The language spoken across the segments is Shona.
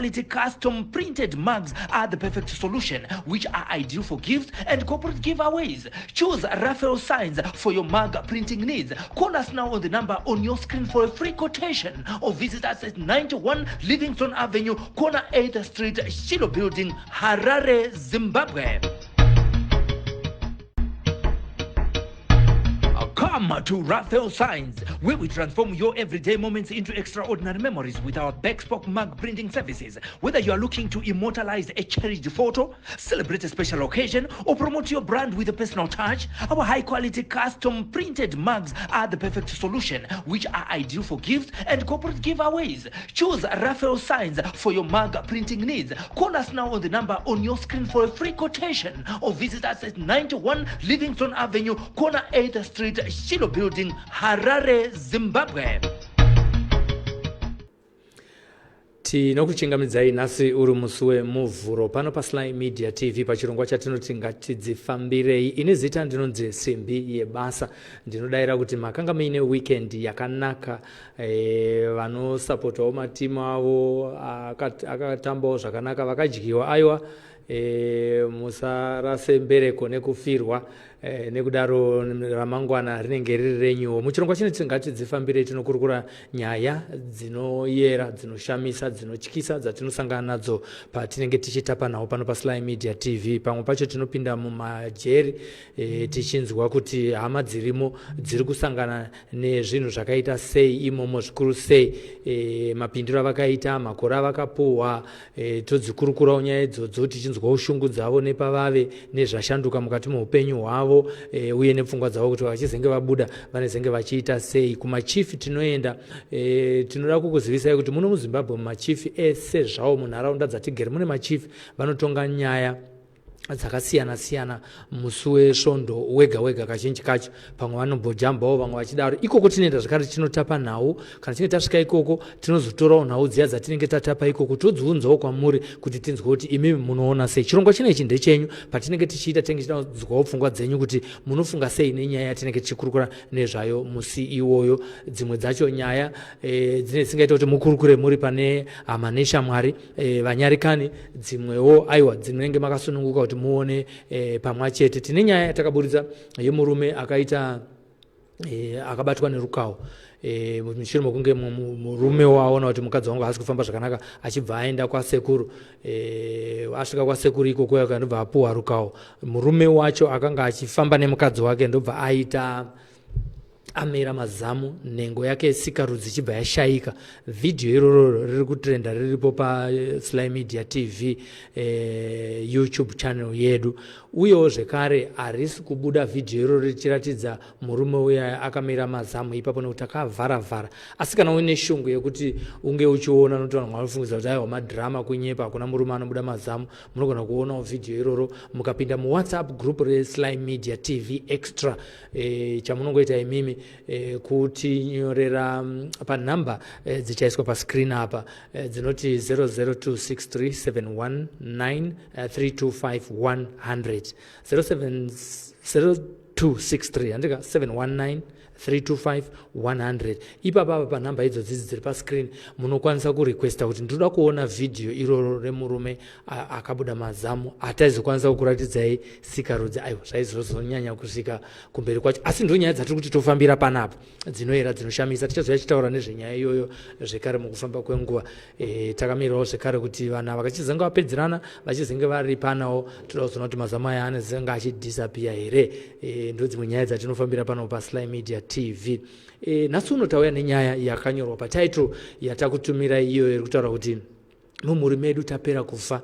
quality custom printed mugs are the perfect solution, which are ideal for gifts and corporate giveaways. Choose Raphael Signs for your mug printing needs. Call us now on the number on your screen for a free quotation, or visit us at 91 Livingstone Avenue, corner 8th Street, Shilo Building, Harare, Zimbabwe. Come to Raphael Signs, where we transform your everyday moments into extraordinary memories with our bespoke mug printing services. Whether you are looking to immortalize a cherished photo, celebrate a special occasion, or promote your brand with a personal touch, our high-quality custom printed mugs are the perfect solution, which are ideal for gifts and corporate giveaways. Choose Raphael Signs for your mug printing needs. Call us now on the number on your screen for a free quotation, or visit us at 91 Livingstone Avenue, corner 8th Street, Shilo Building, Harare, Zimbabwe. Tinokuchingamidzai nasi uri musuwe muvhuro pano paSly Media TV pachirongwa chatinoti ngatidzifambirei. Ini zita ndinonzi Simbi Yebasa. Ndinodaira kuti makanga muine weekend yakanaka, vanosapotawo matimu avo akatambawo zvakanaka, vakadyiwa aiwa, musarase mbereko nekufirwa, nekudaro ramangwana rinenge riri renyuwo. Muchirongwa chino ngatidzifambirei tinokurukura nyaya dzinoyera, dzinoshamisa, dzinotyisa dzatinosangana nadzo patinenge tichitapa nawo pano paSly Media TV. Pamwe pacho tinopinda mumajeri tichinzwa kuti hama dzirimo dziri kusangana nezvinhu zvakaita sei imomo, zvikuru sei, mapindiro avakaita, makore avakapuhwa, todzikurukurawo nyaya idzodzo tichinzwa ushungu dzavo nepavave nezvashanduka mukati muupenyu hwavo, uye nepfungwa dzavo kuti vachizenge vabuda vanezenge vachiita sei. Kumachifi tinoenda, tinoda kukuzivisai kuti muno muZimbabwe mumachifi ese zvawo munharaunda dzatigere mune machifi vanotonga nyaya dzakasiyana siyana musi wesvondo wega wega. Kazhinji kacho pamwe vanombojambawo, vamwe vachidaro. Ikoko tinoenda zvakare tinotapa nhau. Kana tinenge tasvika ikoko tinozotorawo nhau dziya dzatinenge tatapa ikoko todziunzawo kwamuri kuti tinzwe kuti imimi munoona sei. Chirongwa chinechi ndechenyu. Patinenge tichiita tinenge tichizwawo pfungwa dzenyu kuti munofunga sei nenyaya yatinenge tichikurukura nezvayo musi iwoyo. Dzimwe dzacho nyaya dzisingaita kuti mukurukure muri pane hama neshamwari, vanyarikani. Dzimwewo aiwa dzinenge makasununguka kuti muone pamwe chete. Tine nyaya yatakaburitsa yemurume akabatwa nerukawo. Mushure mokunge murume waona kuti mukadzi wangu haasi kufamba zvakanaka, achibva aenda kwasekuru, asvika kwasekuru ikoko akandobva apuhwa rukawo. Murume wacho akanga achifamba nemukadzi wake ndobva aita amera mazamu, nhengo yake sikarudzi ichibva yashayika. Vhidhiyo iroro riri kutrenda, riripo paSly Media TV YouTube channel yedu. Uyewo zvekare harisi kubuda vhidhiyo iroro richiratidza murume uya akamera mazamu ipapo nekuti akavhara. Asi kana uine shungu yekuti unge uchiona nokuti vanhu vanofungidza kuti aiwa madhirama kunyepa hakuna murume anobuda mazamu, munogona kuonawo vhidhiyo iroro mukapinda muWhatsApp group reSly Media TV Extra. Chamunongoita imimi kuti nyorera panhamba dzichaiswa pascreen apa, dzinoti 00263719325 07263 andika 719 325 ipapa panhamba idzo dziri pascreen munokwanisa kurequesta kuti ndoda kuona vhidhiyo iroro remurume akabuda mazamu. Hataizokwanisa kukuratidzai sikarudzi, aiwa zvaizozonyanya kusvika kumberi kwacho, asi ndo nyaya dzatiri kuti tofambira panapa dzinoyera, dzinoshamisa. Tichazoya tichitaura nezvenyaya iyoyo zvekare mukufamba kwenguva. Takamirawo zvekare kuti vanhu vakachizenge vapedzerana vachizenge vari panawo, toda kuzoona kuti mazamu aya anezenge achidisappear here. Ndo dzimwe nyaya dzatinofambira pano paSly Media TV. Nhasi uno tauya nenyaya yakanyorwa patitle yatakutumira iyo iri kutaura kuti mumhuri medu tapera kufa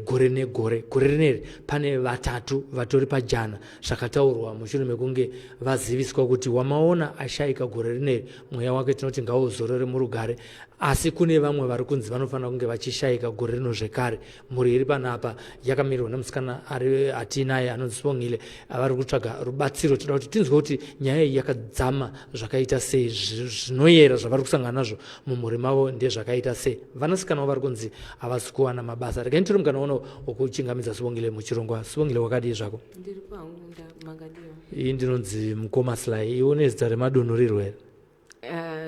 gore negore. Gore rineri pane vatatu vatori pajana zvakataurwa mushure mekunge vaziviswa kuti wamaona ashayika gore rineri, mweya wake tinoti ngauzorore murugare. Asi kune vamwe vari kunzi vanofanira kunge vachishayika gore rino zvekare. Mhuri iri panapa yakamirwa nemusikana atinaye anonzi Sibongile, vari kutsvaga rubatsiro. Toda kuti tinzwe kuti nyaya iyi yakadzama zvakaita sei, zvinoyera zvavari kusangana nazvo mumhuri mavo ndezvakaita sei. Vanasikana vari kunzi havasi kuwana mabasa. Regai nditori mukana wokuchingamidza Sibongile muchirongwa. Sibongile, wakadii zvako? Ndiri pangu magadiwa. Iyi ndinonzi Mukoma Sly. Iwe une zita remadunhu rirwere?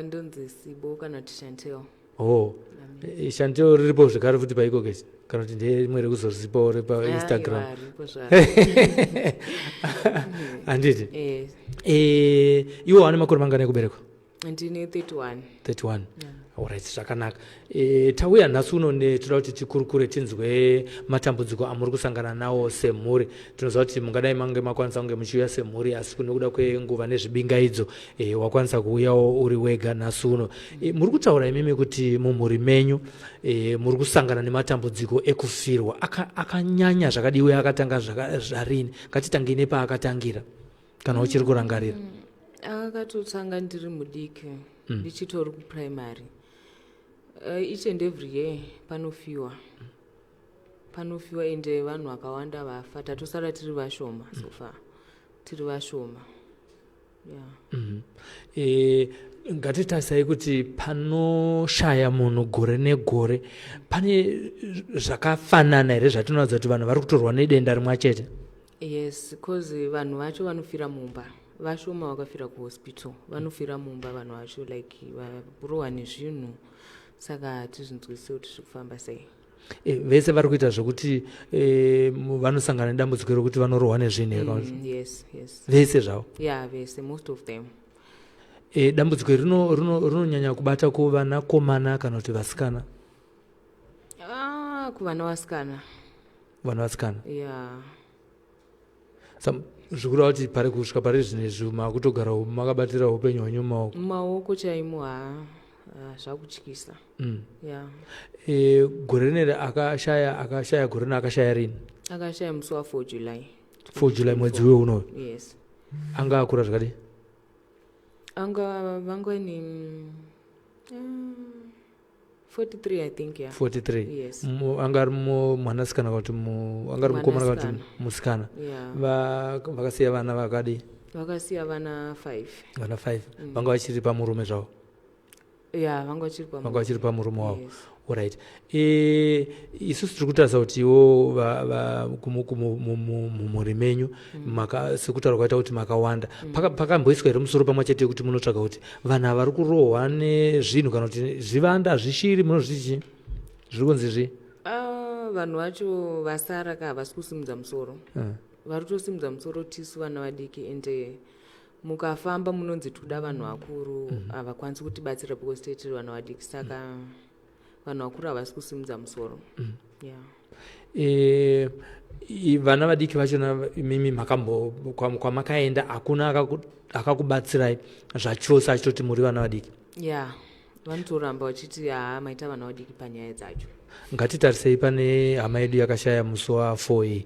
Ndonzi Sibo kana kuti Chantel. Oh, shanto riripo zvekare futi paikokesi kana kuti nderimwe rekuzozipawo repainstagram handiti iwo ane makore mangana ekuberekwa? Ndine 31. Alright, zvakanaka. Tauya nhasi uno toda kuti tikurukure tinzwe matambudziko amuri kusangana nawo semhuri. Tinoziva kuti mungadai mange makwanisa kunge muchiuya semhuri asi nekuda kwenguva nezvibingaidzo wakwanisa kuuyawo uri wega nhasi uno. Muri kutaura imimi kuti mumhuri menyu muri kusangana nematambudziko ekufirwa akanyanya zvakadii uye akatanga zvarini? Ngatitangei nepaakatangira kana uchiri kurangarira. Akatotanga ndiri mudiki ndichitori kuprimary. Each and every year panofiwa ende vanhu vakawanda vafa, tatosara tiri vashoma so far, tiri vashoma. Ngatitarisai kuti panoshaya munhu gore negore, pane zvakafanana here zvatinoratidza kuti vanhu vari kutorwa nedenda rimwe chete? Yes, because vanhu vacho vanofira mumba, vashoma vakafira kuhospital, vanofira mumba vanhu vacho, like varohwa nezvinhu, saka hatizvinzwisise kuti zviri kufamba sei. Vese vari kuita zvokuti vanosangana nedambudziko rokuti vanorohwa nezvinhu? Yes. Vese zvavo? Yeah, vese, most of them. Dambudziko rinonyanya kubata kuvanakomana kana kuti vasikana? Kuvana vasikana. Vana vasikana? Yeah. Zvikureva kuti pari kusvika pari zvinezvi makutogara makabatira upenyu hwenyu mumaoko chaimo zvakutyisa. Gore rineri akashaya gore rino akashaya rini? Akashaya musi wa4 July. 4 July mwedzi uyo unoyo? Yes. Anga akura zvakadii? Anga vangwani 43 I think. Yeah. 43. Yes. Anga ari mwanasikana kuti anga ari mukomana kuti musikana? Yeah. Vakasiya vana vakadii? Vakasiya vana 5. Vana 5. Vanga vachiri pamurume zvavo? Yeah, vanga vachiri pamurume wavo. Yes. Alright. Isusu tiri kutarisa kuti iwo mumhuri menyu sekutaura kwaita kuti makawanda, pakamboiswa here musoro pamwe chete kuti munotsvaga kuti vanhu vari kurohwa nezvinhu kana kuti zvivanda zvishiri munozviti zviri kunzi zvii? Vanhu vacho vasara havasi kusimudza musoro, vari kutosimudza musoro tisu vana vadiki, ende mukafamba munonzi toda vanhu vakuru havakwanisi kutibatsira because tiri vanhu vadiki, saka vanhu vakuru havasi kusimudza musoro. Vana vadiki vachona mimi kwamakaenda hakuna akakubatsirai zvachose achitoti muri vana vadiki? Vanotoramba vachiti maita vana vadiki panyaya dzacho. Ngatitarisei pane hama yedu yakashaya musi wa4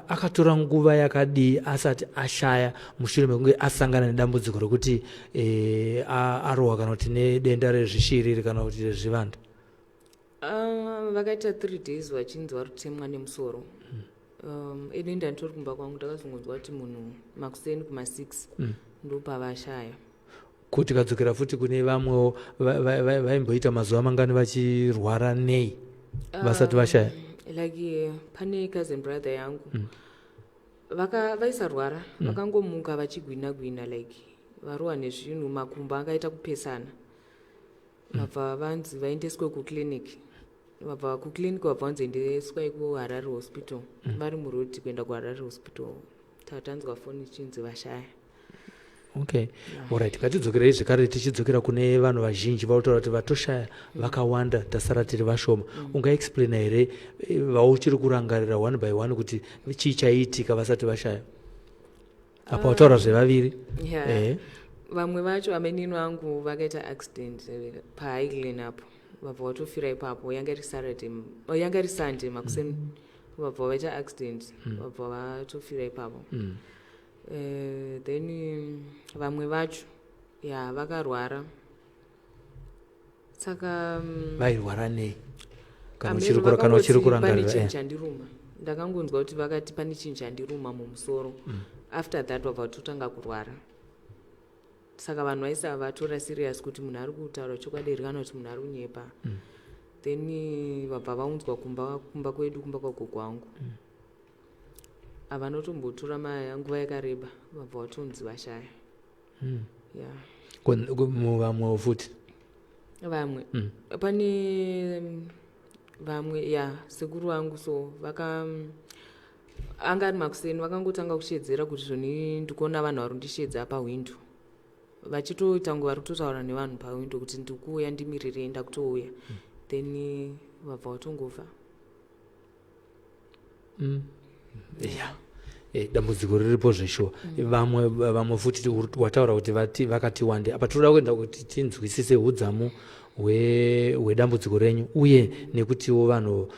akatora nguva yakadii asati ashaya mushure mekunge asangana nedambudziko rokuti arohwa kana kuti nedenda rezvishiriri kana kuti rezvivanda? Vakaita 3 days vachinzi vari kutemwa nemusoro. Denda nditori kumba kwangu ndakazongonzwa kuti munhu makuseni kuma6 ndopavashaya. Kuti kadzokera futi kune vamwewo vaimboita mazuva mangani vachirwara nei vasati vashaya? Like pane cousin brother yangu vaisarwara vakangomuka vachigwina like varohwa nezvinhu, makumbo akaita kupesana, vabva vanzi vaendeswe kuclinic, vabva kuclinic vabva vanzoendeswa kuHarare hospital, vari murodi kuenda kuHarare hospital tatanzwa foni chinzi vashaya. Okay. Alright, katidzokerei zvekare tichidzokera kune vanhu vazhinji vautaura kuti vatoshaya vakawanda tasara tiri vashoma. Ungaexplaina here vauchiri kurangarira one by one kuti chii chaitika vasati vashaya? Apa wataura zvevaviri? Vamwe vacho amenino angu vakaita accident paHighland apo, vabva vatofira ipapo, yanga iri Sunday makuseni, vabva vaita accident, vabva vatofira ipapo. Then vamwe vacho vakarwara, saka vairwara nei? Kana uchiri kurangarira? Pane chinhu chandiruma, ndakangonzwa kuti vakati pane chinhu chandiruma mumusoro. After that vabva vatotanga kurwara, saka vanhu vaisa vatora serious kuti munhu ari kutaura chokwadi kana kuti munhu ari kunyepa. Then vabva vaunzwa kumba kwedu, kumba kwagogo wangu, havanotombotora nguva yakareba, vabva vatonzi vashaya. vamwe futi vamwe pane vamwe ya sekuru vangu so anga ari makuseni vakangotanga kushedzera kuti zvoni ndikuona vanhu vari kundishedza pahwindo vachitotango vari kutotaura nevanhu pahwindo kuti ndikuuya ndimirire enda kutouya then vabva vatongofa. Dambudziko riripo zveshuwa. Vamwe futi wataura kuti vakati wande apa tinoda kuenda kuti tinzwisise udzamu hwedambudziko renyu uye nekutiwo vanhu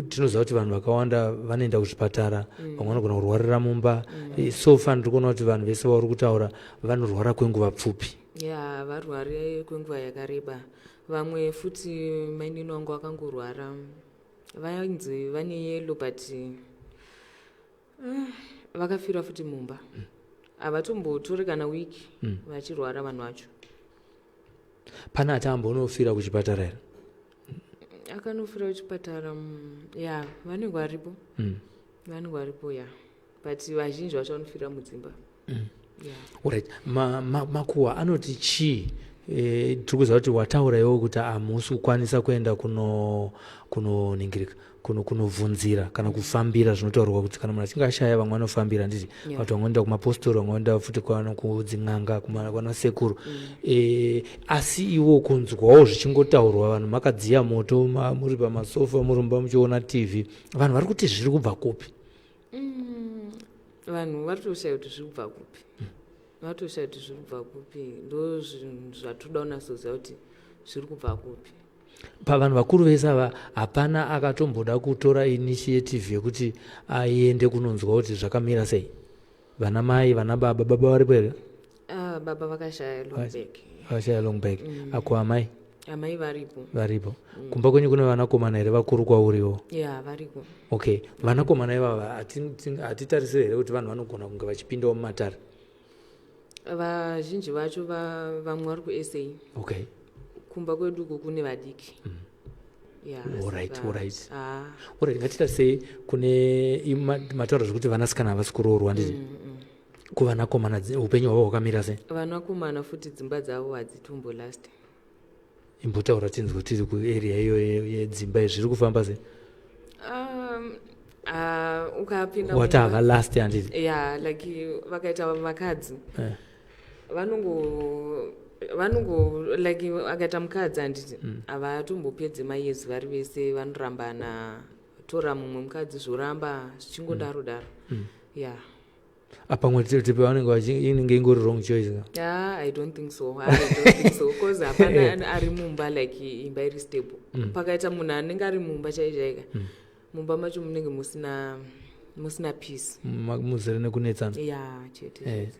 tinoziva kuti vanhu vakawanda vanoenda kuzvipatara vamwe vanogona kurwarira mumba so far ndiri kuona kuti vanhu vese vauri kutaura vanorwara kwenguva pfupi. Ya varware kwenguva yakareba. Vamwe futi mainini wangu vakangorwara vainzi vane yelo but vakafira futi mumba havatombotori kana wiki vachirwara vanhu vacho. Pana atambonofira kuchipatara here? Akanofira kuchipatara ya vanenge varipo vanenge varipo ya but vazhinji vacho vanofira mudzimba. Alright, makuwa anoti chii? Tiri kuziva kuti wataura iwo kuti hamusi kukwanisa kuenda kunoningirika kunovhunzira kana kufambira zvinotaurwa kuti kana munhu achinge ashaya vamwe vanofambira nditi vatu vamwe kumapostori vamwe vanoenda futi kudzin'anga kwana sekuru asi iwo kunzwawo zvichingotaurwa vanhu makadziya moto muri pamasofa murumba muchiona TV vanhu vari kuti zviri kubva kupi? Vanhu varitoshaya kuti zviri kubva kupi vatoshaya kuti zviri kubva kupi ndo zvinhu zvatoda kunasoziva kuti zviri kubva kupi. Pavanhu vakuru vese ava hapana akatomboda kutora initiative yekuti aende kunonzwa kuti zvakamira sei? Vana mai vana baba varipo here? Baba vakashaya Longback. Vakashaya Longback. Ako amai? Amai varipo. Kumba kwenyu kune vanakomana here vakuru kwauriwo? Ya variko. Okay, vanakomana ivava hatitarisire here kuti vanhu vanogona kunge vachipindawo mumatare? Vazhinji vacho vamwe vari kuSA. Okay. Kumba kwedu uko kune vadiki. Alright. Ngatitarisei kune mataura zvekuti vanasikana havasi kuroorwa nditi kuvanakomana upenyu hwavo hwakamira sei? Vanakomana futi dzimba dzavo hadzitombolasti. Imbotaura tinzwe tiri kuarea iyo yedzimba zviri kufamba sei? Ukapinda wati havalasti handiti? Ya like vakaita vakadzi like akaita mukadzi handiti havatombopedze mayezi vari vese vanorambana tora mumwe mukadzi zvoramba zvichingodaro ya pamwe tipe vanenge inenge ingori wrong choice? I don't think so because hapana ari mumba like imba iri stable. Pakaita munhu anenge ari mumba chaichaika mumba macho munenge musina peace muzere nekunetsana chete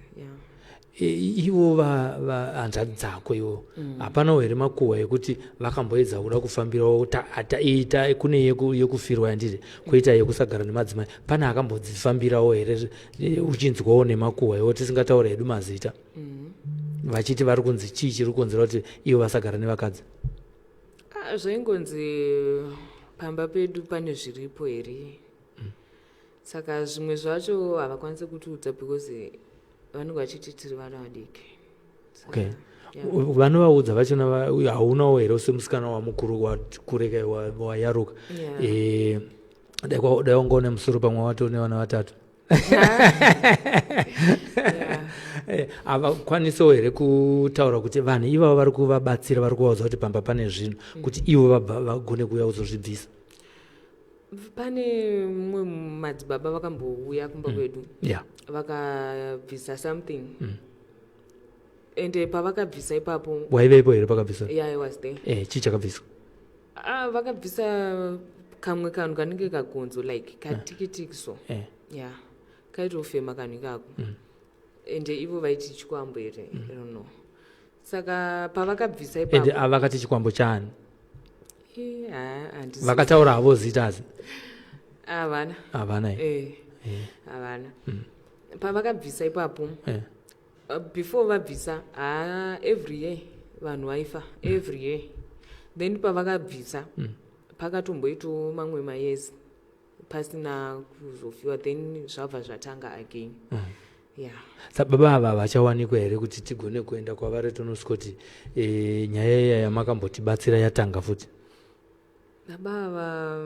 ivo hanzvadzi dzako ivo hapanawo here makuhwa ekuti vakamboedza kuda kufambirawo ita kune yekufirwa yanditi kuita yekusagara nemadzimai pana akambodzifambirawo here uchinzwawo nemakuhwa iwo tisingataura hedu mazita vachiti vari kunzi chii chiri kukonzera kuti ivo vasagara nevakadzi? Zvaingonzi pamba pedu pane zviripo here saka zvimwe zvacho havakwanisi kutiudza because vanenge vachiti tiri vana vadiki. Okay. Vanovaudza vachona haunawo here semusikana wamukuru wakureka wayaruka dai wangaone musoro pamwe wato nevana vatatu havakwanisawo here kutaura kuti vanhu ivavo vari kuvabatsira vari kuvaudza kuti pamba pane zvinhu kuti ivo vagone kuuya kuzozvibvisa? Pane mumwe madzibaba vakambouya kumba kwedu vakabvisa something ende pavakabvisa ipapo waivepo here pakabvisa? I was there. Chii chakabviswa? Vakabvisa kamwe kanhu kanenge kagonzo like katikitiki so kaitofema kanhu ikako ende ivo vaiti chikwambo here I don't know. Saka pavakabvisa ipapo ende avakati chikwambo chani? Vakataura havo zita asi? Havana. Havana havana. Pavakabvisa ipapo before vabvisa every year vanhu vaifa every year then pavakabvisa pakatomboitawo mamwe mayezi pasina kuzofiwa then zvabva zvatanga again yeah. Baba ava vachawanikwa here kuti tigone kuenda kwavari tonosvika kuti nyaya iya yamakambotibatsira yatanga futi? Baba ava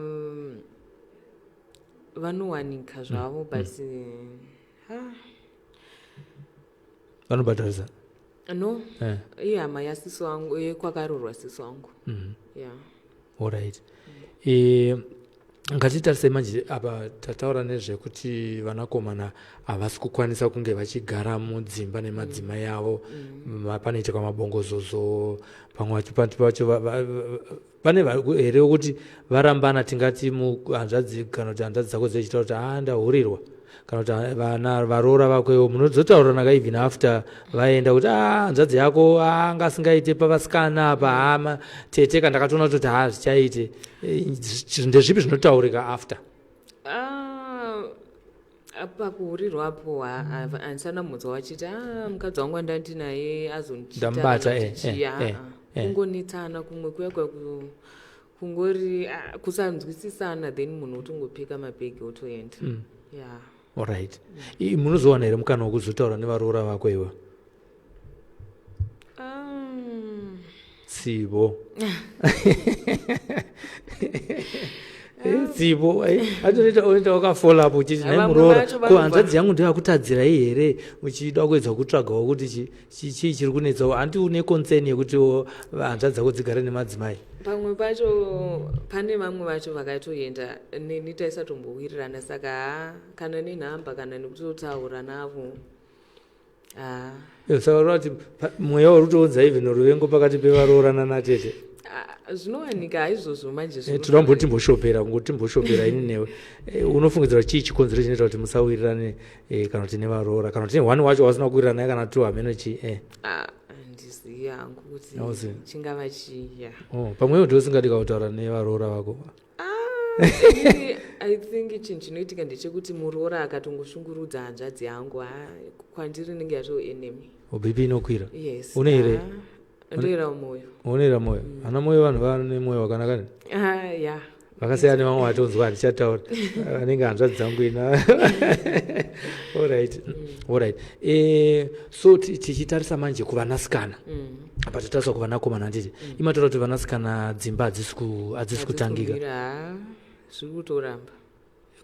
vanowanika zvavo but vanobhadharisa? No, ihama yasiso wangu kwakarorwa siso wangu. Yeah. Alright. Ngatitarise manje apa tataura nezvekuti vanakomana havasi kukwanisa kunge vachigara mudzimba nemadzimai avo, panoitika mabongozozo, pamwe pacho pane here kuti varambana, tingati hanzvadzi kana kuti hanzvadzi dzako dzichitaura kuti ndahurirwa, kana kuti vana varoora vakwewo, munozotaurana kaivhin after vaenda kuti hanzvadzi yako ngasingaite pavasikana apa tete kandakatoona kuti zvichaite. Ndezvipi zvinotaurika after? Pakuhurirwapo handisana mudzi wachiti mukadzi wangu andandi naye ndambata kungonetsana kumwe kuya kungori kusanzwisisana, then munhu otongopika mabhegi otoenda. Yeah. Alright. Munozowana here mukana wekuzotaura nevaroora vako iwe? Sivo. Sivo. Atoita wakafola apo uchiti nai muroora ko hanzvadzi yangu ndoyakutadzirai here muchida kuedza kutsvagawo kuti chii chiri kunetsawo? Handi une concern yekuti hanzvadzi dzako dzigare nemadzimai? Pamwe pacho pane vamwe vacho vakatoenda neni taisatombowirana, saka kana nenhamba kana nekutotaura navo. Saka rati mweya uri kutounza even ruvengo pakati pevaroorana natete? Zvinowanika haizvozvo manje. Tinamboti timboshopera ini newe. Unofungidzira chii chikonzero chinoita kuti musawirirane kana kuti nevaroora, kana kuti one wacho wasina kuwirirana naye, kana two hameno chii? Handizivi hangu kuti chingava chii. Pamwewo ndosingadi kutaura nevaroora vako? I think chinhu chinoitika ndechekuti muroora akatongoshungurudza hanzvadzi yangu, kwandiri inenge yato enemy. BP inokwira? Yes. Une here? Ndoira mwoyo. Unoira mwoyo? Hana mwoyo vanhu vane mwoyo wakanaka? Yeah. Vakasiyana nevamwe vatonzwa handichataura vanenge hanzvadzi dzangu ina. Alright. So tichitarisa manje kuvanasikana, apa totarisa kuvanakomana handiti imataura kuti vanasikana dzimba hadzisi kutangika? Zviri kutoramba.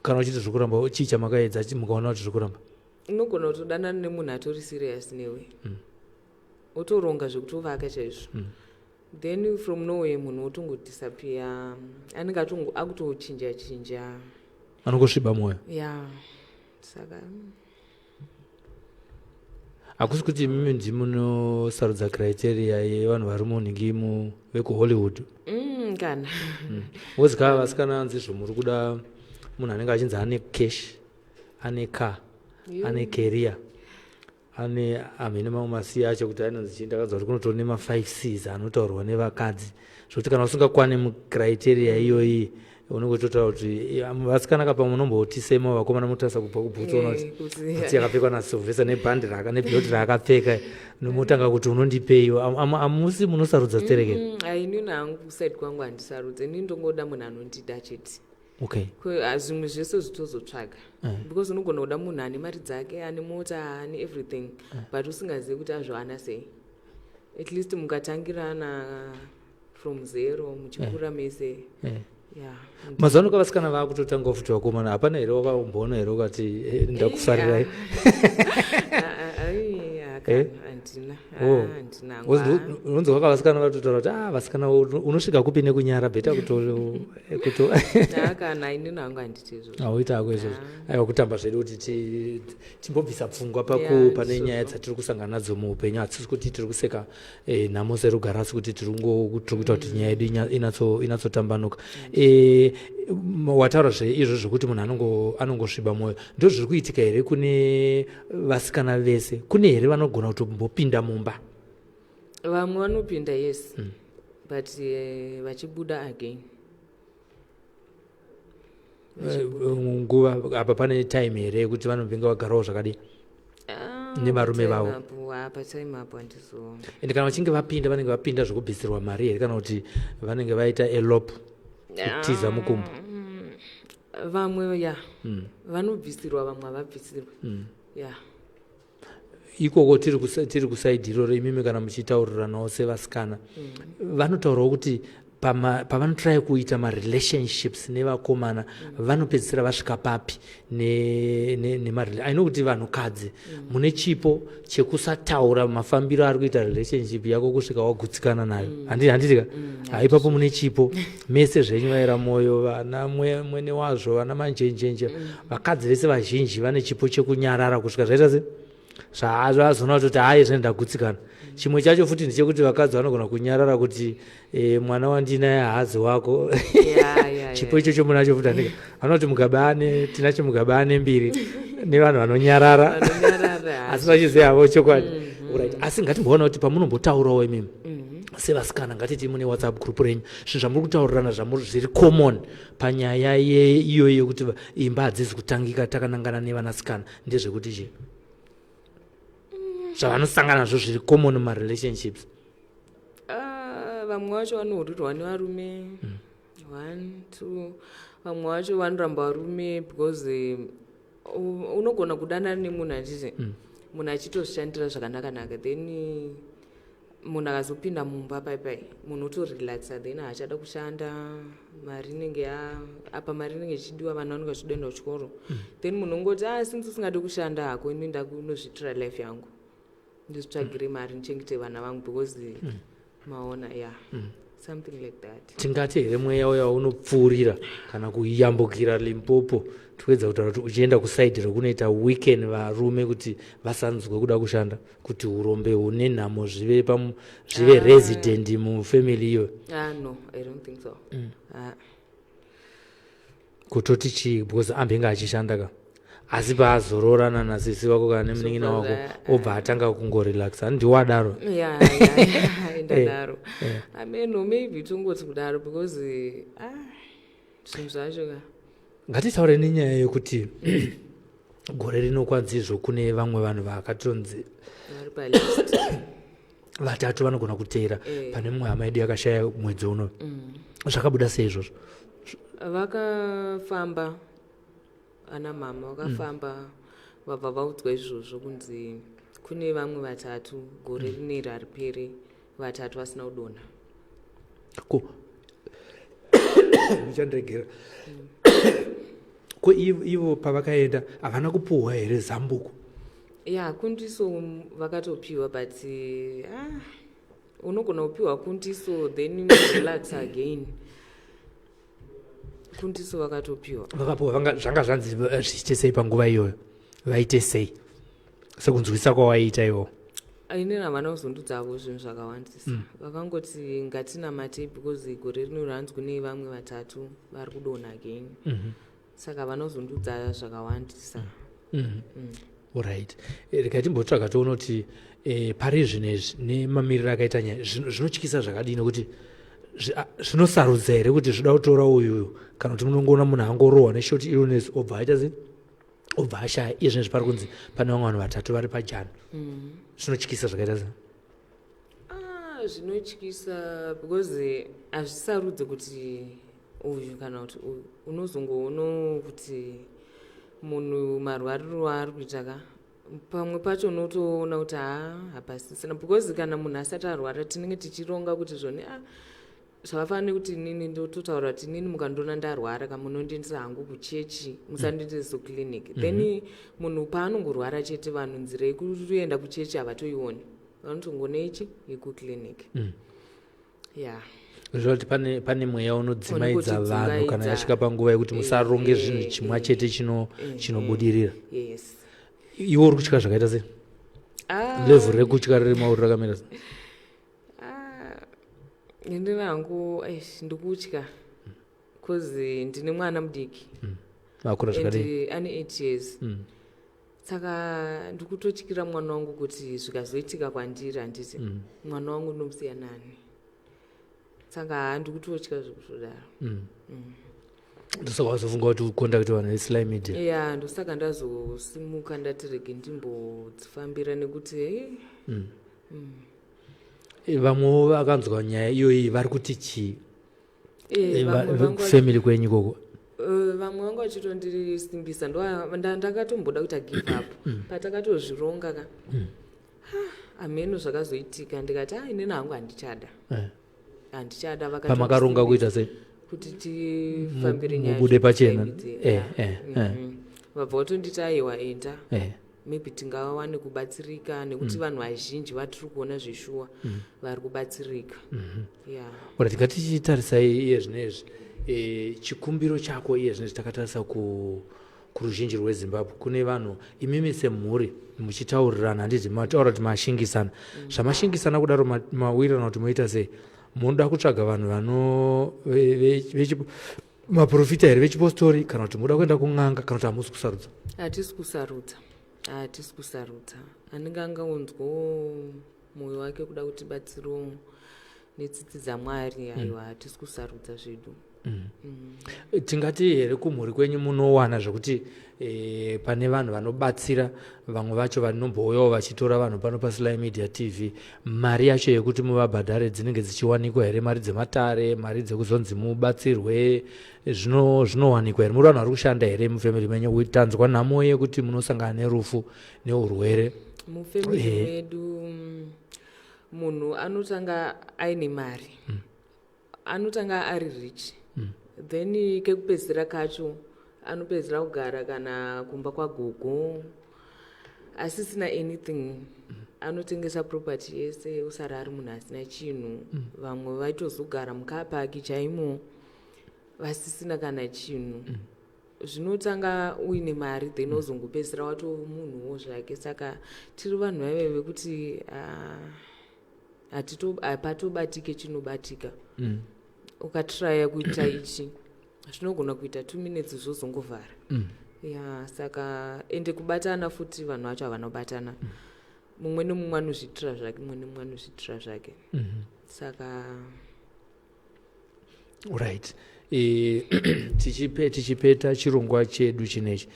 Kana uchiti zviri kuramba, chii chamakaedza mukaona kuti zviri kuramba? Unogona kutodanana nemunhu atori serious newe, otoronga zvekutovaka chaizvo, then from nowhere munhu otongodisappear, anenge akutochinja, anongosviba mwoyo. Yeah. Saka hakusi kuti mimi ndimunosarudza criteria yevanhu vari munhingimu vekuhollywood? Kana wozikava vasikana anzi zvomuri kuda munhu anenge achinzi ane cash, ane car, ane career, ane hamene mamwe masiya acho kuti ainonzi chii, ndakadzwa kuti kunotori nema5Cs anotaurwa nevakadzi, zvokuti kana usingakwane mucriteria iyoyi unenge utotaura kuti vasikana kapa munombotisema vakomana mutarisa kubva kubvutsa kuti yakapfekwa naSylvester nebhandi nebhiloti raakapfeka nomutanga kuti unondipeiwo. Hamusi munosarudza stereke? Inini hangu kuside kwangu handisarudze, ini ndongoda munhu anondida chete. Okay. Zvimwe zvese zvitozotsvaga, because unogona kuda munhu ane mari dzake, ane mota, ane everything, but usingazivi kuti azvoana sei. At least mukatangirana from zero muchikura mese. Mazuva ano vasikana vaakutotanga futi vakomana, hapana here wakamboona here ukati ndakufarirai? Handina. Unonzi waka vasikana vatotaura kuti vasikana unosvika kupi nekunyara bheta kana inini hangu handiti izvozvo. Hauita hako izvozvo. Aiwa kutamba zvedu kuti timbobvisa pfungwa pane nyaya dzatiri kusangana nadzo muupenyu, hatisisi kuti tiri kuseka nhamo serugara, asi kuti tiri kuita kuti nyaya yedu inatsotambanuka. Wataura izvo zvokuti munhu anongosviba mwoyo, ndo zviri kuitika here kune vasikana vese? Kune here vanogona kutombopinda mumba? Vamwe vanopinda, yes, but vachibuda again. Nguva apa pane time here yekuti vanopinga vagarawo zvakadii nevarume vavo? Patime apo handizoona. Ende kana vachinge vapinda, vanenge vapinda zvokubvisirwa mari here, kana kuti vanenge vaita elope, kutiza mukumbo? Vamwe vanobvisirwa, vamwe havabvisirwa. ikoko tiri kusaidhi iroro imimi kana muchitauriranawo sevasikana vanotaurawo kuti pavanotirai kuita marelationships nevakomana vanopedzisira vasvika papi aino kuti vanhukadzi mune chipo chekusataura mafambiro ari kuita relationship yako kusvika wagutsikana nayo handitika ipapo mune chipo mese zvenyu vaira mwoyo vana mwene wazvo vana manjenjenje vakadzi vese vazhinji vane chipo chekunyarara kusvika zvaita se zvazona kutoti hayi zvendagutsikana chimwe chacho futi ndechekuti vakadzi vanogona kunyarara kuti mwana wandinaye hazi wako chipo ichocho munacho futi andika vanoti mugabane tinacho mugabane mbiri nevanhu vanonyarara asi vachiziva havo chokwadi asi ngatimboona kuti pamunombotaurawo imimi sevasikana ngatiti mune whatsapp group renyu zvinhu zvamuri kutaurirana zviri common panyaya iyoyo yekuti imba hadzizi kutangika takanangana nevanasikana ndezvekuti chii zvavanosangana nazvo zviri common marelationships? Vamwe vacho vanohurirwa nevarume 1 2 vamwe vacho vanoramba varume because unogona kudanana nemunhu achiti munhu achitozvishandira zvakanaka then munhu akazopinda mumba paipai munhu otorelaxa then haachada kushanda mari inenge apa mari inenge ichidiwa vanhu vanenge vachidoenda kuchikoro then munhu ongoti since usingade kushanda hako ini ndakunozvitira life yangu ndizvitsvagire mari ndichengete vana vangu because maona something like that. Tingati here mweya uya unopfuurira kana kuyambukira Limpopo tuwedza kutaura kuti uchienda kusaidi rekunoita weekend varume kuti vasanzwe kuda kushanda kuti urombe hune nhamo zvive resident mufamily iyo? No, I don't think so. Kutoti chii because ambenge achishanda ka asi paazororana nasisi wako kana nemunin'ina wako obva atanga kungorelaxa ndiwadaro ndadaro ameno maybe tongoti kudaro because zvinhu zvacho ka ngatitaure nenyaya yekuti gore rino kwanzizvo kune vamwe vanhu vakatonzi vatatu vanogona kuteera pane mumwe hama yedu yakashaya mwedzi uno zvakabuda sei izvozvo? Vakafamba ana mama vakafamba vabva vaudzwa izvozvo kunzi kune vamwe vatatu gore rineri haripere vatatu vasina kudonha. Ndichandiregera ko ivo pavakaenda havana kupuhwa here zambuko? Kundiso vakatopiwa but unogona kupiwa kundiso then relax again. Kundiso vakatopiwa vakapiwa zvanga zvanzi zviite sei panguva iyoyo? Vaite sei sekunzwisa kwawaita iwo? Inini havana kuzondudzavo zvinhu zvakawandisa vakangoti ngatinamate because gore rino ranzi kune vamwe vatatu vari kudonha again saka havana kuzondudza zvakawandisa. Alright, rega timbotsvaga toona kuti pari zvinezvi nemamiriro akaita nyaya zvinotyisa zvakadini kuti zvinosarudza here kuti zvida kutora uyu kana kuti munongoona munhu angorohwa neshort illness obva aita sei obva ashaya iye zvinezvi pari kunzi pane vamwe vanhu vatatu vari pajano zvinotyisa zvakaita sei? Zvinotyisa because hazvisarudze kuti uyu kana kuti uyu unozongoona kuti munhu marwariro ari kuita ka pamwe pacho unotoona kuti hapasisina because kana munhu asati arwara tinenge tichironga kuti zvone zvakafanira kuti inini ndototaura kuti inini mukandiona ndarwara kamunondiendesa hangu kuchechi musandiendeso clinic then munhu paanongorwara chete vanhu nzira yekuenda kuchechi havatoioni vanotongona ichi yekuclinic. Zvoti pane mweya unodzimaidza vanhu kana yasvika panguva yekuti musaronge zvinhu chimwa chete chinobudirira. Iwo uri kutya zvakaita sei? Level rekutya riri mauri rakamira sei? Ndini hangu ndikutya because ndine mwana mudiki akura zvakadii ane 8 years saka ndikutotyira mwana wangu kuti zvikazoitika kwandiri handiti mwana wangu nomusiya nani saka ndikutotya zvekutodaro. Ndosaka wazofunga kuti ukontaktiwa neSly Media? Ndosaka ndazosimuka ndati rege ndimbodzifambira nekuti vamwewo vakanzwa nyaya iyoyi vari kuti chii family kwenyu ikoko? Vamwe vangu vachitondisimbisa ndakatomboda kuita give up patakatozvironga ka ameno zvakazoitika ndikati inini hangu handichada handichada pamakaronga kuita sei kuti tifambire nyaya mubude pachena vabva vatonditi aiwa enda maybe tingawane kubatsirika nekuti vanhu vazhinji vatiri kuona zveshuwa vari kubatsirika ora tikatichitarisai iye zvinezvi chikumbiro chako iye zvinezvi takatarisa kuruzhinji rwezimbabwe kune vanhu imimi semhuri muchitaurirana handiti mataura kuti mashingisana zvamashingisana kudaro mawirirana kuti moita sei munoda kutsvaga vanhu maprofita here vechipostori kana kuti munoda kuenda kun'anga kana kuti hamusi kusarudza hatisi kusarudza anenge angaunzwo mwoyo wake kuda kuti batsiro netsitsi dzamwari aiwa hatisi kusarudza zvedu tingati here kumhuri kwenyu munowana zvekuti pane vanhu vanobatsira vamwe vacho vanombouyawo vachitora vanhu pano paSly Media TV mari yacho yekuti muvabhadhare dzinenge dzichiwanikwa here mari dzematare mari dzekuzonzi mubatsirwe zvinowanikwa here muri vanhu vari kushanda here mufemiri menyu tanzwa nhamo yekuti munosangana nerufu neurwere mufemiri medu munhu anotanga aine mari anotanga ari rich then kekupedzisira kacho anopedzisira kugara kana kumba kwagogo asisina anything anotengesa property yese usara ari munhu asina chinhu vamwe vaitozogara mukapaki chaimo vasisina kana chinhu zvinotanga uine mari then uzongopedzisira wato munhuwo zvake saka tiri vanhu vaive vekuti hapatobatike chinobatika ukatraya kuita ichi zvinogona kuita 2 minutes zvozongovhara saka ende kubatana futi vanhu vacho havanobatana mumwe nemumwe anozvitira zvake mumwe nemumwe anozvitira zvake saka right tichipeta chirongwa chedu chinechi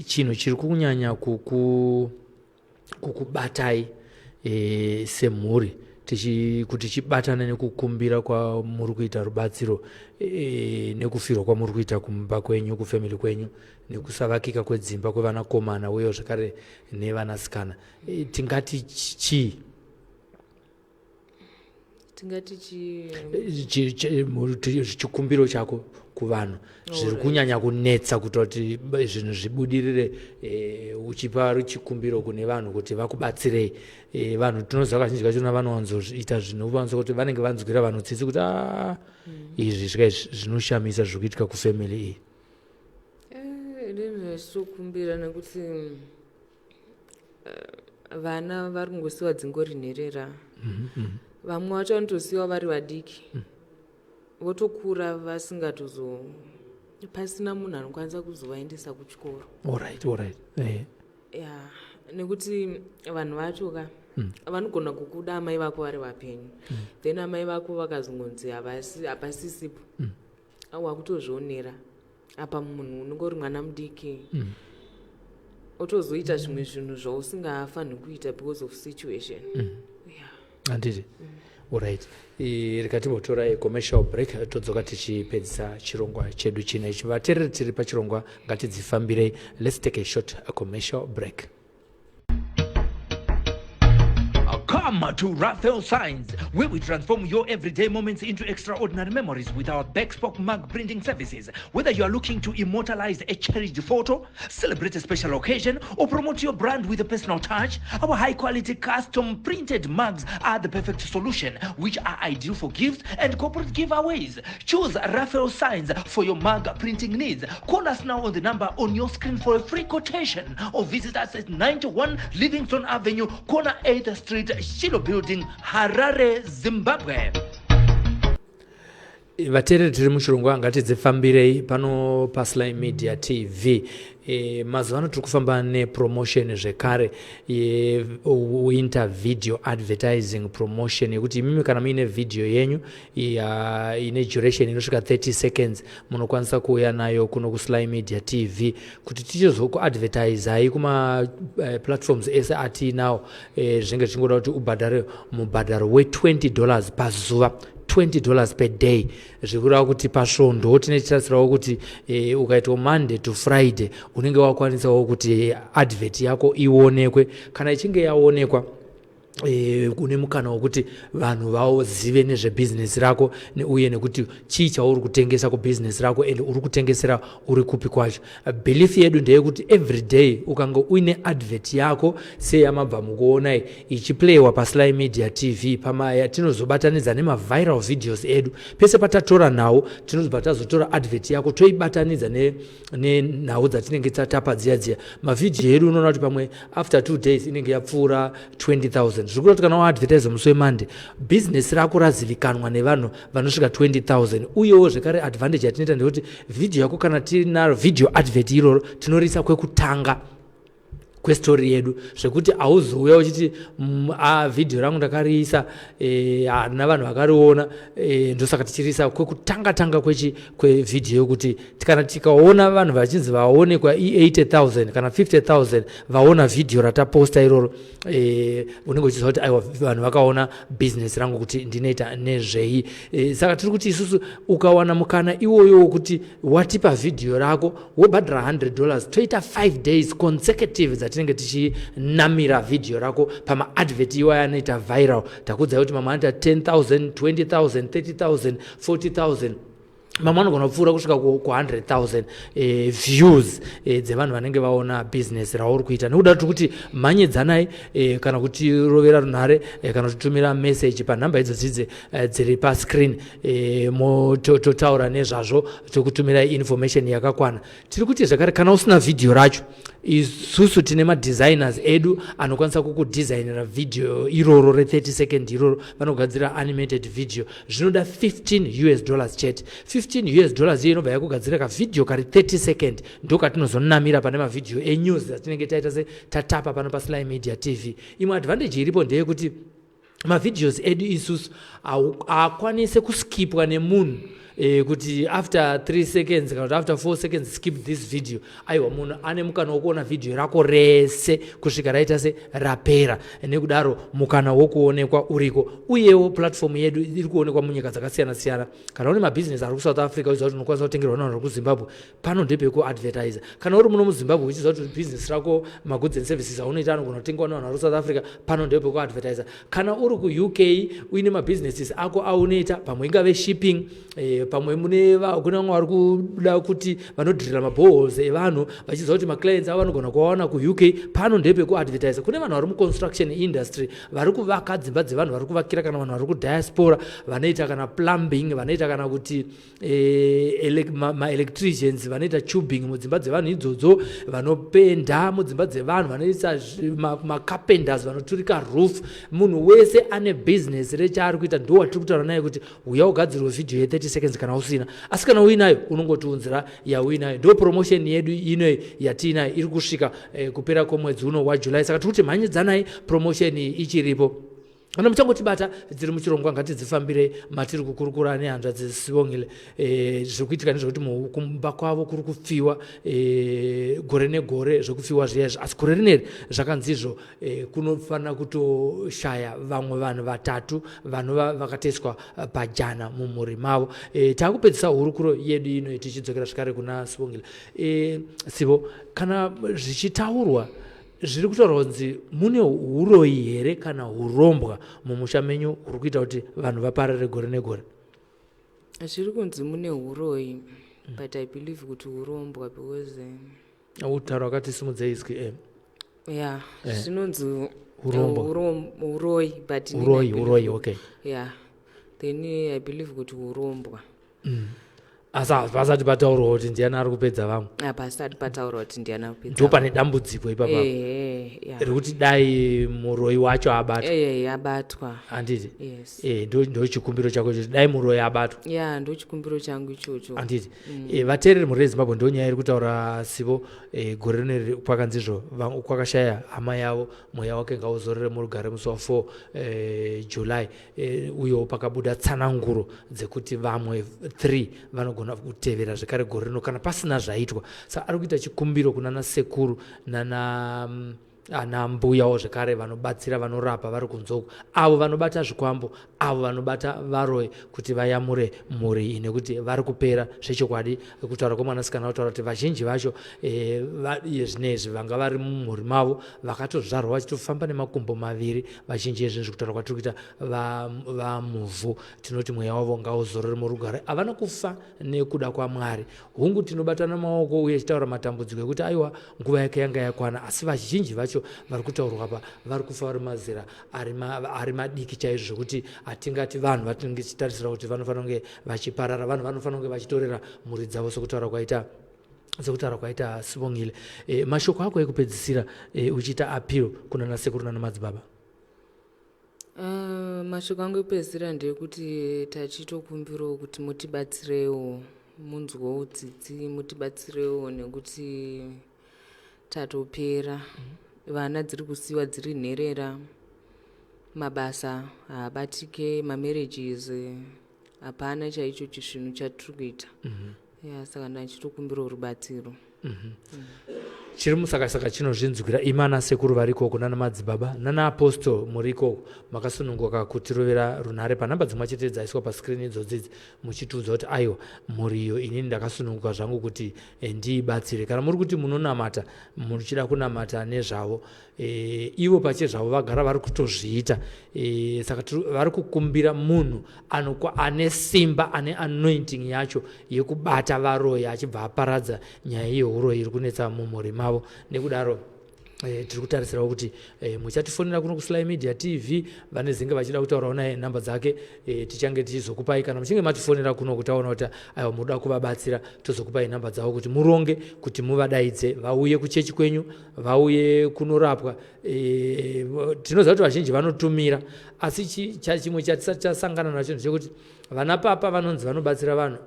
chinhu chiri kunyanya kukubatai semhuri kuti chibatane nekukumbira kwamuri kuita rubatsiro nekufirwa kwamuri kuita kumba kwenyu kufemili kwenyu nekusavakika kwedzimba kwevanakomana uye zvakare nevanasikana tingati chii chikumbiro chako kuvanhu zviri kunyanya kunetsa kuti zvinhu zvibudirire uchipa chikumbiro kune vanhu kuti vakubatsirei vanhu tinoziva kazhinji kachona vanowanzoita zvinowanza kuti vanenge vanzwira vanhu tsitsi kuti izvi zvinoshamisa zviri kuitika kufemili iyi ndinozvitokumbira nekuti vana vari kungosiwa dzingori nherera vamwe vacho vanotosiwa vari vadiki votokura pasina munhu anokwanisa kuzovaendesa kuchikoro alright nekuti vanhu vacho vanogona kukuda amai vako vari vapenyu then amai vako vakazongonzi hapasisipo wakutozvionera apa munhu unenge uri mwana mudiki otozoita zvimwe zvinhu zvausingafaniri kuita because of situation handiti alright rikatibotora commercial break todzoka tichipedzisa chirongwa chedu chinechi vateereri tiri pachirongwa ngatidzifambirei. Let's take a short commercial break. Come to Raphael Signs, where we transform your everyday moments into extraordinary memories with our Backspoke mug printing services. Whether you are looking to immortalize a cherished photo, celebrate a special occasion, or promote your brand with a personal touch, our high-quality custom printed mugs are the perfect solution, which are ideal for gifts and corporate giveaways. Choose Raphael Signs for your mug printing needs. Call us now on the number on your screen for a free quotation, or visit us at 91 Livingston Avenue, corner 8th Street, Shilo Building, Harare, Zimbabwe. Vateereri tiri muchirongwa ngatidzifambirei pano paSly Media TV. Mazuva ano tiri kufamba nepromotion zvekare winter video advertising promotion yekuti imimi kana muine video yenyu ine duration inosvika 30 seconds munokwanisa kuuya nayo kuno kuSly Media TV kuti tichizokuadvertisai kuma platforms ese atinawo zvinenge zvichingoda kuti ubhadhare mubhadharo we$20 pazuva, $20 per day. Zvikureva kuti pasvondo tinechitarisirawo kuti ukaitwa Monday to Friday unenge wakwanisawo kuti advert yako ionekwe. Kana ichinge yaonekwa une mukana wokuti vanhu vazive nezvebhizinesi rako uye nekuti chii chauri kutengesa kubhizinesi rako ende uri kutengesera uri kupi kwacho. Belief yedu ndeyekuti every day ukanga uine advert yako seyamabva mukuonai ichiplayiwa paSly Media TV pamaya tinozobatanidza nemaviral videos edu pese patatora nawo tinozobva tazotora advert yako toibatanidza nenhau dzatinenge tatapa dziya mavhidhiyo edu unoona kuti pamwe after 2 days inenge yapfuura 20,000 zviri kuti kana waadvertise musi weMonday bhizinesi rako razivikanwa nevanhu vanosvika 20,000 uyewo zvekare advantage yatinoita ndekuti vhidhiyo yako kana tina video advert iroro tinoriisa kwekutanga kwestori yedu zvekuti hauzouya uchiti vhidhiyo rangu ndakariisa harina vanhu vakariona ndosaka tichiriisa kwekutanga kwevhidhiyo yokuti kana tikaona vanhu vachinzi vaonekwa 80,000 kana 50,000 vaona vhidhiyo rataposta iroro unenge uchiziva kuti aiwa vanhu vakaona bhizinesi rangu kuti ndinoita nezvei. Saka tiri kuti isusu ukawana mukana iwoyo wokuti watipa vhidhiyo rako wobhadhira $100 toita 5 days consecutive tinenge tichinamira vhidhiyo rako pamaadvert iwaya anoita viral takudzai kuti mamwe anoita 10,000 20,000 30,000 40,000 mamwe anogona kupfuura kusvika ku100,000 views dzevanhu vanenge vaona bhizinesi rauri kuita. Nekuda kuti mhanyedzanai kana kuti rovera runhare kana kutitumira message panhamba idzo dziri pascreen totaura nezvazvo tokutumira information yakakwana. Tiri kuti zvakare kana usina vhidhiyo racho isusu tine madesigners edu anokwanisa kukudesignera vhidhiyo iroro re30 second iroro vanogadzira animated video zvinoda $15 chete. $15 iyo inobva yakugadzira kavhidhiyo kari 30 second ndokatinozonamira pane mavhidhiyo enews atinenge taita tatapa pano paSly Media TV. Imwe advantage iripo ndeyekuti mavhidhios edu isusu akwanise kuskipwa nemunhu kuti after 3 seconds kana kuti after 4 seconds skip this video aiwa munhu ane mukana wokuona vhidhiyo rako rese kusvika raita se rapera. Nekudaro mukana wokuonekwa uriko uyewo platform yedu iri kuonekwa munyika dzakasiyana-siyana. Kana uri mabhizinesi ari kuSouth Africa uchiziva kuti unokwanisa kutengerwa navanhu vari kuZimbabwe pano ndepekuadvertisa. Kana uri muno muZimbabwe uchiziva kuti bhizinesi rako magoods and services aunoita anogona kutengwa navanhu vari kuSouth Africa pano ndepekuadvertisa. Kana uri kuUK uine mabhizinesi ako aunoita pamwe ingave shipping pamwe kune vamwe vari kuda kuti vanodhirira maboholes evanhu vachiziva kuti maclients avo vanogona kuvaona kuUK pano ndepekuadvertisa. Kune vanhu vari muconstruction industry vari kuvaka dzimba dzevanhu vari kuvakira kana vanhu vari kudiaspora vanoita kana plumbing vanoita kana kuti maelectricians vanoita tubing mudzimba dzevanhu idzodzo vanopenda mudzimba dzevanhu vanoisa macarpenters vanoturika roof. Munhu wese ane business rechaari kuita ndo watiri kutaura naye kuti uya ugadzirwe vhidhiyo ye30 seconds kana usina. Asi kana uinayo unongotiunzira yauinayo. Ndo promotion yedu ino yatiinayo iri kusvika kupera kwemwedzi uno waJuly. Saka tiri kuti mhanyedzanai promotion ichiripo. Kana muchangotibata dziri muchirongwa ngatidzifambire matiri kukurukura nehanzva dzisivongile zviri kuitika nezvekuti kumba kwavo kuri kufiwa gore negore zvekufiwa zviyazvo. Asi gore rineri zvakanzizvo kunofanira kutoshaya vamwe vanhu vatatu vanova vakatoiswa pajana mumhuri mavo. Takupedzisa hurukuro yedu ino tichidzokera zvakare kuna Sivongile. Sivo, kana zvichitaurwa zviri kutaura kunzi mune uroyi here kana urombwa mumusha menyu uri kuita kuti vanhu vaparare gore negore? Zviri kunzi mune uroyi but I believe kuti urombwa because utaura wakati simudzei izwi yeah zvinonzi uroyi but uroyi okay yeah then I believe kuti urombwa pasati pataurwa kuti ndiani ari kupedza vamwe pasati pataurwa kuti ndiani ari kupedza ndo pane dambudziko ipapo rikuti dai muroyi wacho abatwa handiti yes ndo chikumbiro chako ichocho dai muroyi abatwa ndo chikumbiro changu ichocho handiti vateereri muri reZimbabwe ndo nyaya iri kutaura Sivo gore rineri kwakanzizvo kwakashaya hama yavo mweya wake ngauzorere murugare musi wa4 July uyewo pakabuda tsananguro dzekuti vamwe 3 vanogona kutevera zvekare gore rino kana pasina zvaitwa. Saka ari kuita chikumbiro kuna nasekuru nana ana mbuyawo zvekare vanobatsira vanorapa vari kunzoku, avo vanobata zvikwambo, avo vanobata varoyi kuti vayamure mhuri nekuti vari kupera zvechokwadi. Kutaura kwemwanasikana kutaura kuti vazhinji vacho zvinezvi vanga vari mumhuri mavo vakatozvarwa vachitofamba nemakumbo maviri. Vazhinji ezvinezvi kutaura kwatiri kuita vamuvhu, tinoti mweya wavo ngauzorore murugare, havana kufa nekuda kwaMwari. Hungu tinobatana maoko uye tichitaura matambudziko ekuti aiwa nguva yake yanga yakwana, asi vazhinji vacho vari kutaurwa pa vari kufa vari mazera ari madiki chaizvo zvekuti hatingati vanhu vatinenge tichitarisira kuti vanofanira kunge vachiparara, vanhu vanofanira kunge vachitorera mhuri dzavo sekutaura kwaita Sibongile. Mashoko ako ekupedzisira uchiita appeal kuna nasekuru nana madzibaba. Mashoko angu ekupedzisira ndeyekuti tachitokumbirawo kuti mutibatsirewo, munzwewo tsitsi, mutibatsirewo nekuti tatopera. Vana dziri kusiyiwa dziri nherera, mabasa haabatike, mamarriages hapana chaicho chinhu chatiri kuita. Saka ndachitokumbirawo rubatsiro. Chiri musakasaka chinozvinzwikira imana sekuru vari ikoko nana madzibaba nana apostol muri ikoko makasununguka kutirovera runhare panhamba dzimwe chete dzaiswa paskrini idzodzidzi muchitiudza kuti aiwa mhuri iyo inini ndakasununguka zvangu kuti ndiibatsire. Kana muri kuti munonamata muchida kunamata nezvavo, ivo pache zvavo vagara vari kutozviita. Saka vari kukumbira munhu ane simba, ane anointing yacho yekubata varoyi achibva aparadza nyaya yeuroyi iri kunetsa mumhuri mavo. Nekudaro tiri kutarisirawo kuti muchatifonera kuno kuSly Media TV, vane zinge vachida kutaurawo naye namba dzake tichange tichizokupai. Kana muchinge matifonera kuno kuti aona kuti aiwa muda kuvabatsira, tozokupai namba dzavo kuti muronge, kuti muvadaidze vauye kuchechi kwenyu, vauye kunorapwa. Tinoziva kuti vazhinji vanotumira, asi chimwe chatisati tasangana nacho ndechekuti vana papa vanonzi vanobatsira vanhu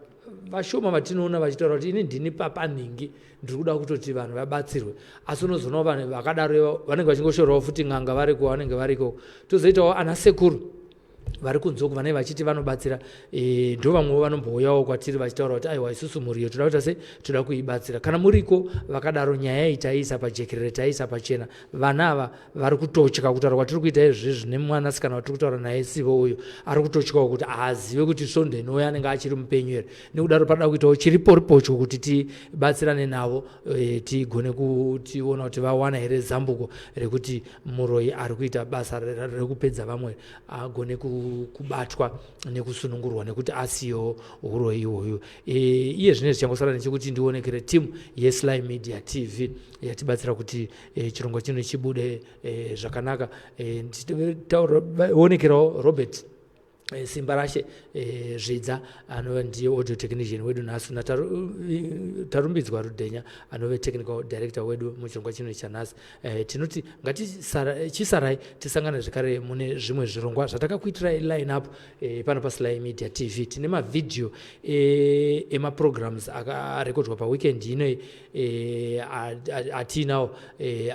vashoma vatinoona vachitaura kuti ini ndini papa ningi ndiri kuda kutoti vanhu vabatsirwe, asi unozoonawo vanhu vakadaro vanenge vachingoshorawo futi n'anga variko vanenge variko. Tozoitawo ana sekuru vari kunzoku vanenge vachiti vanobatsira, ndo vamwewo vanombouyawo kwatiri vachitaura kuti aiwa isusu mhuri iyo toda kuita sei, toda kuibatsira. Kana muriko vakadaro nyaya iyi taiisa pajekerere, taiisa pachena, vana ava vari kutotya kutaura kwatiri kuita izvizvi nemwanasikana watiri kutaura naye Sivo uyu ari kutotyawo kuti haazive kuti Sondeni anenge achiri mupenyu here. Nekudaro pada kuitawo chiriporipocho kuti tibatsirane navo, tigone kutiona kuti vawana here zambuko rekuti muroyi ari kuita basa rekupedza vamwe agone kubatwa nekusunungurwa nekuti asiyo uroyi ihoyo. Iye zvinezvi changosara nechekuti ndionekere timu yeSly Media TV yatibatsira kuti chirongwa chino chibude zvakanaka. Onekerawo Robert Simba Rashe Zvidza anova ndiye audio technician wedu nhasi, natarumbidzwa Rudhenya anove technical director wedu muchirongwa chino chanhasi. Tinoti ngatichisarai tisangane zvekare mune zvimwe zvirongwa zvatakakuitirai line up pano paSly Media TV. Tine mavhidhiyo emaprograms akarekodwa paweekend ino atiinawo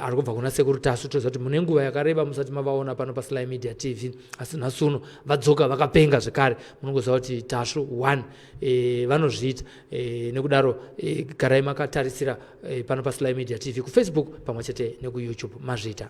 ari kubva kuna sekuru Tasu. Toziva kuti mune nguva yakareba musati mavaona pano paSly Media TV, asi nhasi uno vadzoka vakapenga zvekare. Munongoziva kuti Tashu 1 vanozviita. Nekudaro garai makatarisira pano paSly Media TV kuFacebook pamwe chete nekuYouTube mazviita.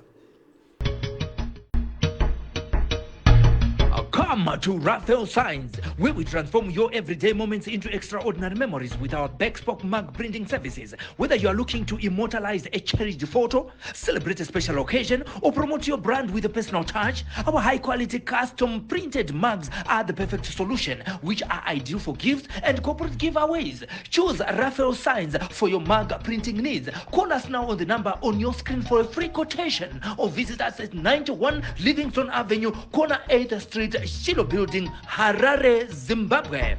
Come to Raphael Signs, where we transform your everyday moments into extraordinary memories with our Bespoke mug printing services. Whether you are looking to immortalize a cherished photo, celebrate a special occasion, or promote your brand with a personal touch, our high-quality custom printed mugs are the perfect solution, which are ideal for gifts and corporate giveaways. Choose Raphael Signs for your mug printing needs. Call us now on the number on your screen for a free quotation, or visit us at 91 Livingston Avenue, corner 8th Street, Shilo Building, Harare, Zimbabwe.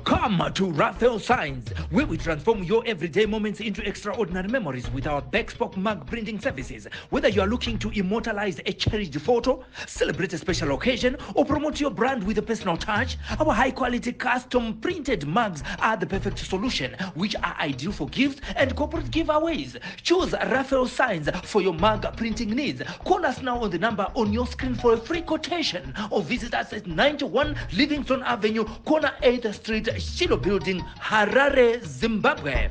Come to Raphael Signs, where we transform your everyday moments into extraordinary memories with our Bespoke mug printing services. Whether you are looking to immortalize a cherished photo, celebrate a special occasion, or promote your brand with a personal touch, our high-quality custom printed mugs are the perfect solution, which are ideal for gifts and corporate giveaways. Choose Raphael Signs for your mug printing needs. Call us now on the number on your screen for a free quotation, or visit us at 91 Livingston Avenue, corner 8th Street, Shilo Building, Harare, Zimbabwe.